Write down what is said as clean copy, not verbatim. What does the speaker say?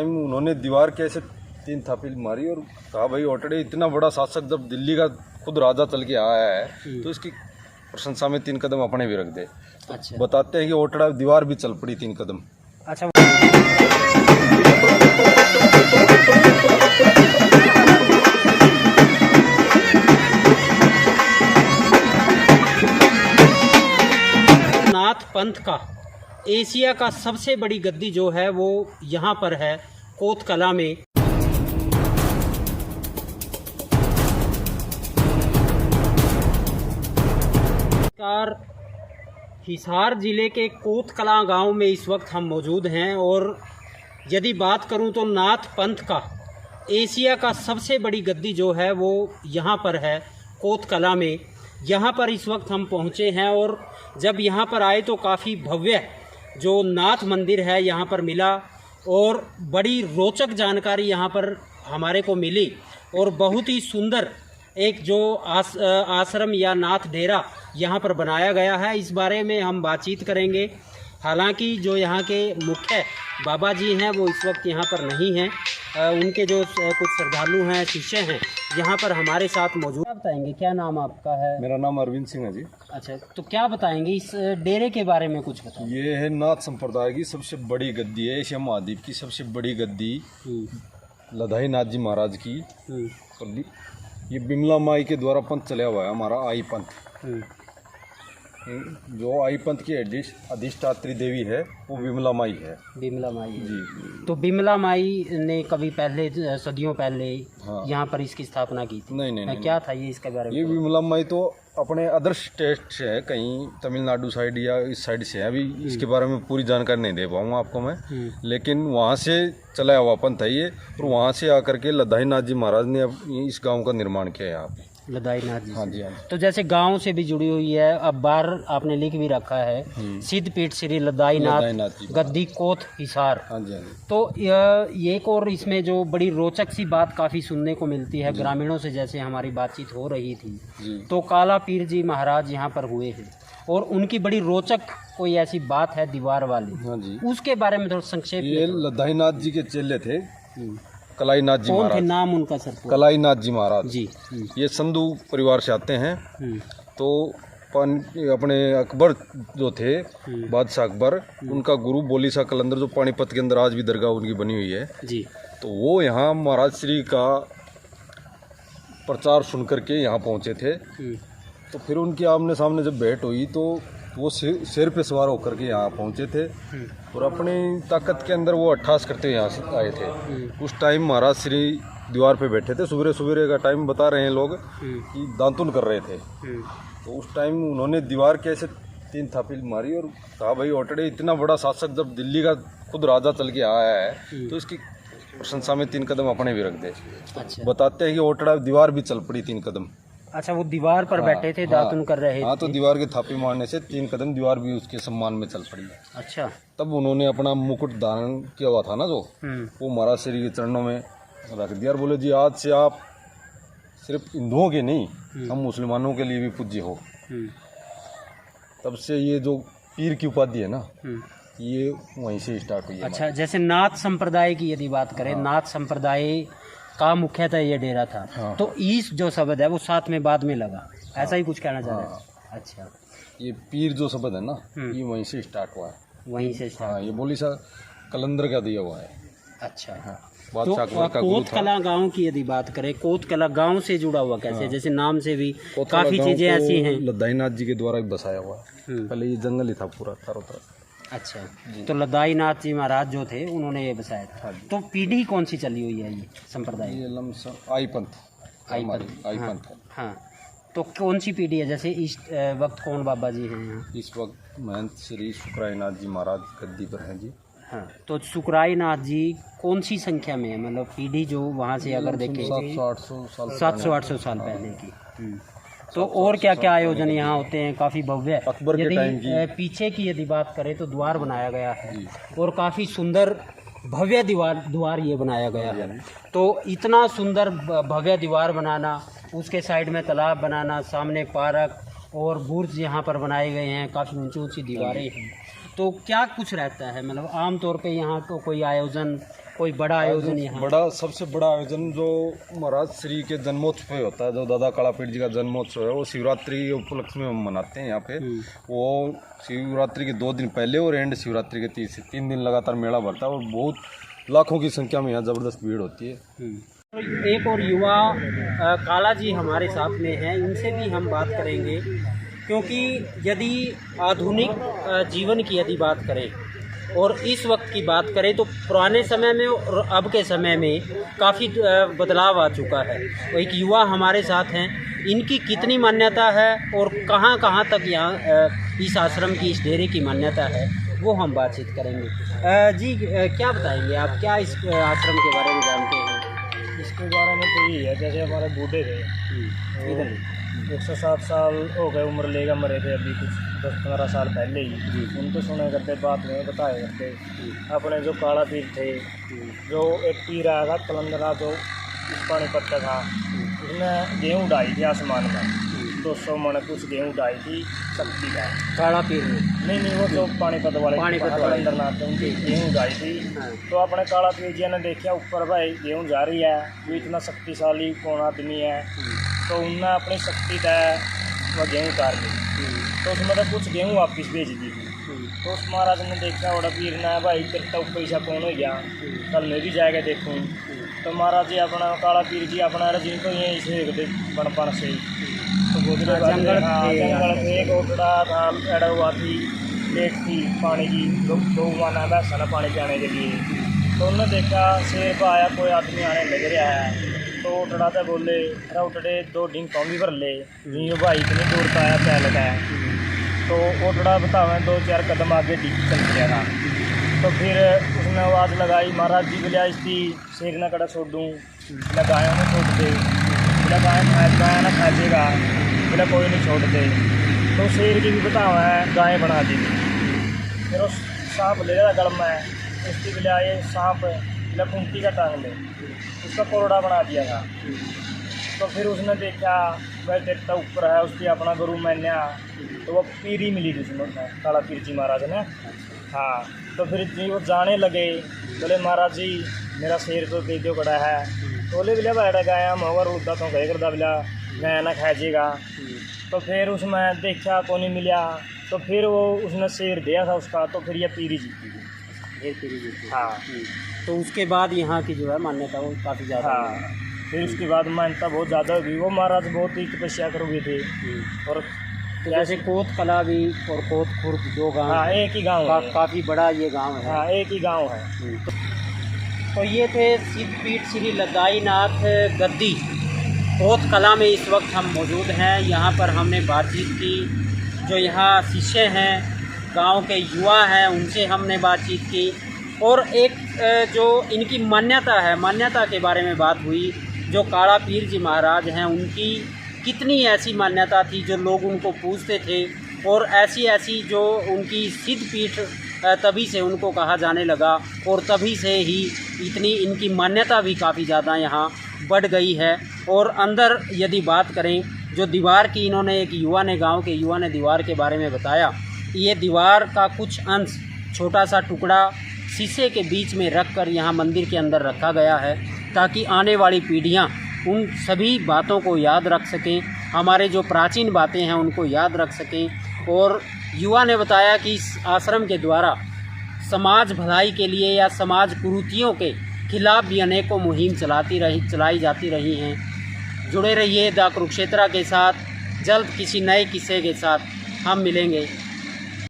Time उन्होंने दीवार के ऐसे 3 थापी मारी और कहा भाई ओटड़े इतना बड़ा शासक जब दिल्ली का खुद राजा चल के आया है तो इसकी प्रशंसा में 3 कदम अपने भी रख दे। अच्छा, बताते हैं कि ओटड़ा दीवार भी चल पड़ी 3 कदम। अच्छा। नाथ पंथ का एशिया का सबसे बड़ी गद्दी जो है वो यहाँ पर है कोतकला में। हिसार जिले के कोतकला गांव में इस वक्त हम मौजूद हैं और यदि बात करूं तो नाथ पंथ का एशिया का सबसे बड़ी गद्दी जो है वो यहाँ पर है कोतकला में। यहाँ पर इस वक्त हम पहुँचे हैं और जब यहाँ पर आए तो काफ़ी भव्य जो नाथ मंदिर है यहाँ पर मिला और बड़ी रोचक जानकारी यहाँ पर हमारे को मिली और बहुत ही सुंदर एक जो आश्रम या नाथ डेरा यहाँ पर बनाया गया है, इस बारे में हम बातचीत करेंगे। हालांकि जो यहाँ के मुख्य बाबा जी हैं वो इस वक्त यहाँ पर नहीं हैं, उनके जो कुछ श्रद्धालु हैं, शिष्य हैं यहाँ पर हमारे साथ मौजूद। क्या बताएंगे, क्या नाम आपका है? मेरा नाम अरविंद सिंह है जी। अच्छा, तो क्या बताएंगे इस डेरे के बारे में, कुछ बताएं। ये है नाथ संप्रदाय की सबसे बड़ी गद्दी है, एशिया महाद्वीप की सबसे बड़ी गद्दी लधाई नाथ जी महाराज की। और ये बिमला माई के द्वारा पंथ चला हुआ है हमारा आई पंथ। जो आई पंथ की अधिष्ठात्री देवी है वो बिमला माई है। बिमला माई जी। तो बिमला माई ने कभी पहले सदियों पहले यहाँ पर इसकी स्थापना की थी? नहीं, क्या था ये इसके बारे में? ये बिमला माई तो अपने अदर स्टेट से है, कहीं तमिलनाडु साइड या इस साइड से है। अभी इसके बारे में पूरी जानकारी नहीं दे पाऊंगा आपको मैं, लेकिन वहाँ से चला हुआ पंथ है ये। और वहाँ से आकर के लधाई नाथ जी महाराज ने इस गांव का निर्माण किया यहाँ पे। लधाई नाथ जी। हाँ जी। तो जैसे गांव से भी जुड़ी हुई है, अब बार आपने लिख भी रखा है सिद्धपीठ श्री लधाई नाथ गद्दी कोत हिसार। हाँ जी। तो एक और इसमें जो बड़ी रोचक सी बात काफ़ी सुनने को मिलती है ग्रामीणों से, जैसे हमारी बातचीत हो रही थी तो काला पीर जी महाराज यहाँ पर हुए हैं और उनकी बड़ी रोचक कोई ऐसी बात है दीवार वाली। हाँ जी, उसके बारे में थोड़ा संक्षेप। ये लधाई नाथ जी के चेले थे, कलाई नाथ जी महाराज। कौन थे नाम उनका सर? कलाई नाथ जी महाराज जी। ये संधू परिवार से आते हैं। तो अपने अकबर जो थे, बादशाह अकबर, उनका गुरु बोली शाह कलंदर जो पानीपत के अंदर आज भी दरगाह उनकी बनी हुई है जी, तो वो यहाँ महाराज श्री का प्रचार सुन करके यहाँ पहुँचे थे। तो फिर उनके आमने सामने जब भेंट हुई तो वो शेर पे सवार होकर के यहाँ पहुँचे थे और अपनी ताकत के अंदर वो अट्ठास करते हुए यहाँ से आए थे। उस टाइम महाराज श्री दीवार पे बैठे थे, सवेरे सवेरे का टाइम बता रहे हैं लोग कि दातुन कर रहे थे। तो उस टाइम उन्होंने दीवार के ऐसे 3 थापी मारी और कहा भाई ओटड़े इतना बड़ा शासक जब दिल्ली का खुद राजा चल के आया है तो इसकी प्रशंसा में 3 कदम अपने भी रख दे। अच्छा। बताते हैं कि ओटड़ा दीवार भी चल पड़ी 3 कदम। अच्छा, वो दीवार पर बैठे थे, दातुन कर रहे थे। हाँ, तो दीवार के थापी मारने से 3 कदम दीवार भी उसके सम्मान में चल पड़ी। अच्छा। तब उन्होंने अपना मुकुट धारण किया हुआ था ना जो, वो महाराज श्री के चरणों में रख दिया और बोले जी आज से आप सिर्फ हिंदुओं के नहीं, हम मुसलमानों के लिए भी पूज्य हो। तब से ये जो पीर की उपाधि है ना, ये वहीं से स्टार्ट हुई है। अच्छा, जैसे नाथ संप्रदाय की यदि बात करें, नाथ संप्रदाय का मुख्यतः ये डेरा था। तो ईस जो शब्द है वो साथ में बाद में लगा, ऐसा ही कुछ कहना चाह रहे हैं? अच्छा, ये पीर जो शब्द है ना, ये वहीं से स्टार्ट हुआ है। वहीं से हाँ, ये बोली सा कलंदर का दिया हुआ है। अच्छा। तो कोतकला गांव की यदि बात करें, कोतकला गांव से जुड़ा हुआ कैसे? जैसे नाम से भी काफी चीजें ऐसी हैं। लधाई नाथ जी के द्वारा बसाया हुआ है, पहले ये जंगल ही था पूरा चारों तरफ। अच्छा, तो लधाई नाथ जी महाराज जो थे उन्होंने ये बसाया था। तो पीढ़ी कौन सी चली हुई है ये संप्रदाय? ये आई पंथ। हाँ, तो कौन सी पीढ़ी है? जैसे इस वक्त कौन बाबा जी हैं यहाँ? इस वक्त महंत श्री शुक्राई नाथ जी महाराज गद्दी पर हैं जी। हाँ, तो शुक्राई नाथ जी कौन सी संख्या में है, मतलब पीढ़ी जो वहाँ से अगर देखें 700-800 साल पहले की। तो और क्या क्या आयोजन यहाँ होते हैं? काफ़ी भव्य। अकबर के टाइम की पीछे की यदि बात करें तो द्वार बनाया गया है और काफ़ी सुंदर भव्य द्वार ये बनाया गया है। तो इतना सुंदर भव्य द्वार बनाना, उसके साइड में तालाब बनाना, सामने पार्क और बुर्ज यहाँ पर बनाए गए हैं, काफ़ी ऊंची ऊंची दीवारें हैं। तो क्या कुछ रहता है, मतलब आम तौर पे यहाँ को कोई आयोजन, कोई बड़ा आयोजन यहाँ? बड़ा, सबसे बड़ा आयोजन जो महाराज श्री के जन्मोत्सव पे होता है, जो दादा कालापीर जी का जन्मोत्सव है, वो शिवरात्रि के उपलक्ष्य में हम मनाते हैं यहाँ पे। वो शिवरात्रि के 2 दिन पहले और एंड शिवरात्रि के 3 दिन लगातार मेला भरता है और बहुत लाखों की संख्या में यहाँ ज़बरदस्त भीड़ होती है। एक और युवा काला जी हमारे साथ में हैं, इनसे भी हम बात करेंगे, क्योंकि यदि आधुनिक जीवन की यदि बात करें और इस वक्त की बात करें तो पुराने समय में और अब के समय में काफ़ी बदलाव आ चुका है। और एक युवा हमारे साथ हैं, इनकी कितनी मान्यता है और कहाँ कहाँ तक यहाँ इस आश्रम की, इस डेरे की मान्यता है, वो हम बातचीत करेंगे। जी क्या बताएंगे आप, क्या इस आश्रम के बारे में जानते हैं? इसके बारे में तो यही है, जैसे हमारे बूढ़े थे, इधर 107 साल हो गए उम्र लेगा, मरे थे अभी कुछ 10-15 साल पहले ही। उनको सुने करते, बात में बताए करते। अपने जो काला पीर थे, जो एक पीर आया था कलंदरा, जो इस पानीपत का था, उसने गेहूँ उड़ाई थी आसमान में, 200 मन कुछ गेहूँ उड़ाई थी शक्ति का। काला पीर में? नहीं, वो तो पानीपत वाले कलंदरनाथ, उनकी गेहूँ उड़ाई थी। तो अपने काला पीर जी ने देखा ऊपर भाई गेहूँ जा रही है, वो इतना शक्तिशाली कौन आदमी है, तो उनने अपनी शक्ति का वह गेहूँ उतार दी। तो उसमें तो कुछ गेहूँ वापस भेज दी। तो उस महाराज ने देखा, बड़ा पीर ने भाई तेरे तो पैसा कौन हो गया, कल मैं भी जाएगा देखूँ। तो महाराज जी अपना काला पीर जी अपना जिनको यहीं से बनपन से तो जंगल थे, एक ओटड़ा था, एड़ा हुआ थी, लेट थी पानी की, दो माना भैंसा पानी जाने के लिए। तो उन्होंने देखा शेर पर आया कोई आदमी आने लग रहा है, तो ओटड़ा तो बोले, अरे उठड़े 2 ढींग कौन भी भर ले, जो भाई इतनी दूर का आया पै लगा है। तो ओटड़ा बतावे 2-4 कदम आगे चल गया था। तो फिर उसने आवाज़ लगाई, महाराज जी बोलिया इसकी शेर ना कड़ा छोड़ दूँ, बोला गायों में छोड़ दे, बोला गाय ना खाएगा, बोला कोई नहीं छोड़ दे। तो शेर की भी बतावा है, गाय बना दी। फिर उस सांप ले रहा गल में, उसकी बोलिया ये सांप बोला कुंती का टांग ले, उसका कोरड़ा बना दिया था। तो फिर उसने देखा वह देखता ऊपर है, उसकी अपना गुरु मैंने, तो वो पीरी मिली थी उसमें काला पीर जी महाराज ने। हाँ, तो फिर जी वो जाने लगे, बोले महाराज जी मेरा शेर तो दे दो कड़ा है। तो बोले बोले बैठा गाया मगर उदा तो कहे करता बोला गाय ना खाएगा। तो फिर उसमें देखा को नहीं मिला, तो फिर वो उसने शेर दिया था उसका, तो फिर ये पीरी जीती थी। ये पीरी जीती? हाँ। तो उसके बाद यहाँ की जो है मान्यता वो काफ़ी ज़्यादा। हाँ, फिर उसके बाद मान्यता बहुत ज़्यादा होगी। वो महाराज बहुत ही तपस्या करोगे थे। और तो जैसे कोत कला भी और कोत खुर्द 2 गाँव? हाँ, एक ही गाँव है। काफ़ी बड़ा ये गाँव है। हाँ, एक ही गाँव है। तो ये थे सिद्धपीठ श्री लदाईनाथ गद्दी कोत कला में इस वक्त हम मौजूद हैं। यहाँ पर हमने बातचीत की, जो यहाँ शिष्य हैं, गांव के युवा हैं, उनसे हमने बातचीत की, और एक जो इनकी मान्यता है, मान्यता के बारे में बात हुई। जो काला पीर जी महाराज हैं, उनकी कितनी ऐसी मान्यता थी जो लोग उनको पूछते थे, और ऐसी ऐसी जो उनकी सिद्धपीठ तभी से उनको कहा जाने लगा, और तभी से ही इतनी इनकी मान्यता भी काफ़ी ज़्यादा यहाँ बढ़ गई है। और अंदर यदि बात करें, जो दीवार की इन्होंने, एक युवा ने, गांव के युवा ने दीवार के बारे में बताया, ये दीवार का कुछ अंश, छोटा सा टुकड़ा शीशे के बीच में रखकर यहाँ मंदिर के अंदर रखा गया है, ताकि आने वाली पीढ़ियाँ उन सभी बातों को याद रख सकें, हमारे जो प्राचीन बातें हैं उनको याद रख सकें। और युवा ने बताया कि इस आश्रम के द्वारा समाज भलाई के लिए या समाज कुरीतियों के खिलाफ भी अनेकों मुहिम चलाई जाती रही हैं। जुड़े रहिए द कुरुक्षेत्र के साथ। जल्द किसी नए किस्से के साथ हम मिलेंगे।